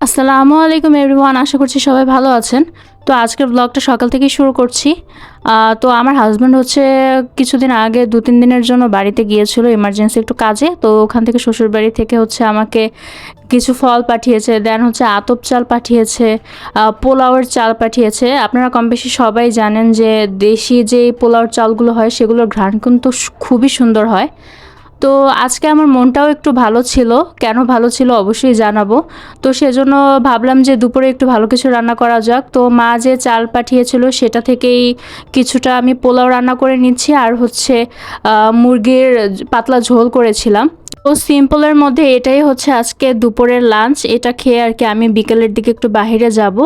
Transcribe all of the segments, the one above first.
আসসালামু আলাইকুম এভরিওয়ান, আশা করছি সবাই ভালো আছেন। তো আজকের ব্লগটা সকাল থেকেই শুরু করছি। তো আমার হাজব্যান্ড হচ্ছে কিছুদিন আগে 2-3 দিনের জন্য বাড়িতে গিয়েছিল এমার্জেন্সি একটু কাজে। তো ওখান থেকে শ্বশুরবাড়ি থেকে হচ্ছে আমাকে কিছু ফল পাঠিয়েছে, দেন হচ্ছে আতপ চাল পাঠিয়েছে, পোলাওয়ের চাল পাঠিয়েছে। আপনারা কম বেশি সবাই জানেন যে দেশি যে পোলাওর চালগুলো হয় সেগুলোর ঘ্রাণ কিন্তু খুবই সুন্দর হয়। তো আজকে আমার মনটাও একটু ভালো ছিল, কেন ভালো ছিল অবশ্যই জানাবো। তো সেজন্য ভাবলাম যে দুপুরে একটু ভালো কিছু রান্না করা যাক। তো মা যে চাল পাঠিয়েছিল সেটা থেকেই কিছুটা আমি পোলাও রান্না করে নিচ্ছি, আর হচ্ছে মুরগির পাতলা ঝোল করেছিলাম। তো সিম্পলের মধ্যে এটাই হচ্ছে আজকে দুপুরের লাঞ্চ। এটা খেয়ে আর কি আমি বিকেলের দিকে একটু বাইরে যাব,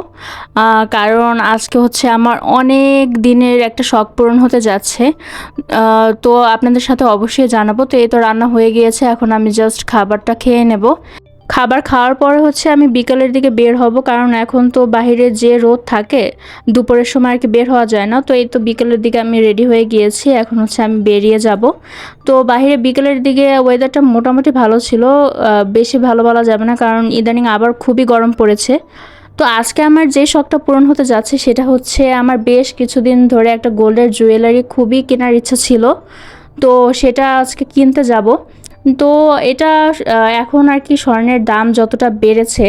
কারণ আজকে হচ্ছে আমার অনেক দিনের একটা শখ পূরণ হতে যাচ্ছে। তো আপনাদের সাথে অবশ্যই জানাবো। তো এই তো রান্না হয়ে গিয়েছে, এখন আমি জাস্ট খাবারটা খেয়ে নেব। খাবার খাওয়ার পরে হচ্ছে আমি বিকেলের দিকে বের হব, কারণ এখন তো বাইরে যে রোদ থাকে দুপুরের সময় আর কি বের হওয়া যায় না। তো এই তো বিকেলের দিকে আমি রেডি হয়ে গিয়েছি, এখন হচ্ছে আমি বেরিয়ে যাব। তো বাইরে বিকেলের দিকে ওয়েদারটা মোটামুটি ভালো ছিল, বেশি ভালো বলা যাবে না কারণ ইদানিং আবার খুবই গরম পড়েছে। তো আজকে আমার যে শখটা পূরণ হতে যাচ্ছে সেটা হচ্ছে আমার বেশ কিছুদিন ধরে একটা গোল্ডের জুয়েলারি খুবই কেনার ইচ্ছা ছিল। তো সেটা আজকে কিনতে যাব। তো এটা এখন আর কি স্বর্ণের দাম যতটা বেড়েছে,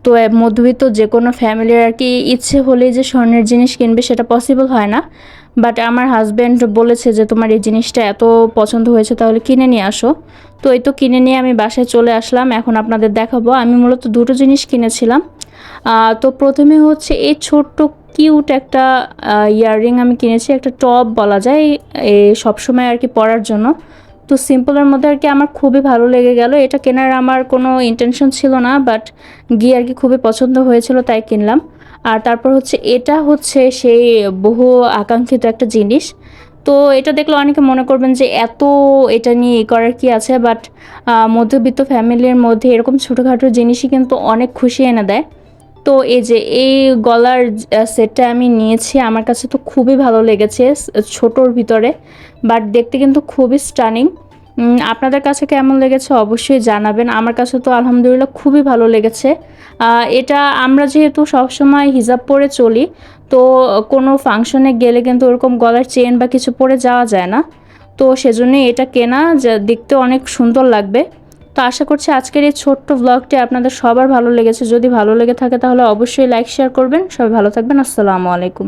তো মধ্যবিত্ত যে কোনো ফ্যামিলির আর কি ইচ্ছে হলেই যে স্বর্ণের জিনিস কিনবে সেটা পসিবল হয় না। বাট আমার হাজব্যান্ড বলেছে যে তোমার এই জিনিসটা এত পছন্দ হয়েছে তাহলে কিনে নিয়ে আসো। তো এই তো কিনে নিয়ে আমি বাসায় চলে আসলাম, এখন আপনাদের দেখাবো। আমি মূলত দুটো জিনিস কিনেছিলাম। তো প্রথমে হচ্ছে এই ছোট্ট কিউট একটা ইয়াররিং আমি কিনেছি, একটা টপ বলা যায় এই সবসময় আর কি পরার জন্য। তো সিম্পলের মধ্যে আর কি আমার খুবই ভালো লেগে গেল। এটা কেনার আমার কোনো ইন্টেনশন ছিল না, বাট গিয়ে আর কি খুবই পছন্দ হয়েছিল তাই কিনলাম। আর তারপর হচ্ছে এটা হচ্ছে সেই বহু আকাঙ্ক্ষিত একটা জিনিস। তো এটা দেখলে অনেকে মনে করবেন যে এত এটা নিয়ে করার কি আছে, বাট মধ্যবিত্ত ফ্যামিলির মধ্যে এরকম ছোটোখাটো জিনিসই কিন্তু অনেক খুশি এনে দেয়। তো এই যে এই গলার সেটটা আমি নিয়েছি, আমার কাছে তো খুবই ভালো লেগেছে ছোটোর ভিতরে, বাট দেখতে কিন্তু খুবই স্টানিং। আপনাদের কাছে কেমন লেগেছে অবশ্যই জানাবেন। আমার কাছে তো আলহামদুলিল্লাহ খুবই ভালো লেগেছে। এটা আমরা যেহেতু সবসময় হিজাব পরে চলি, তো কোনো ফাংশনে গেলে কিন্তু ওরকম গলার চেন বা কিছু পরে যাওয়া যায় না। তো সেজন্যই এটা কেনা, যা দেখতে অনেক সুন্দর লাগবে। তো আশা করছি আজকের এই ছোট্ট ব্লগটি আপনাদের সবার ভালো লেগেছে। যদি ভালো লেগে থাকে তাহলে অবশ্যই লাইক শেয়ার করবেন। সবাই ভালো থাকবেন। আসসালামু আলাইকুম।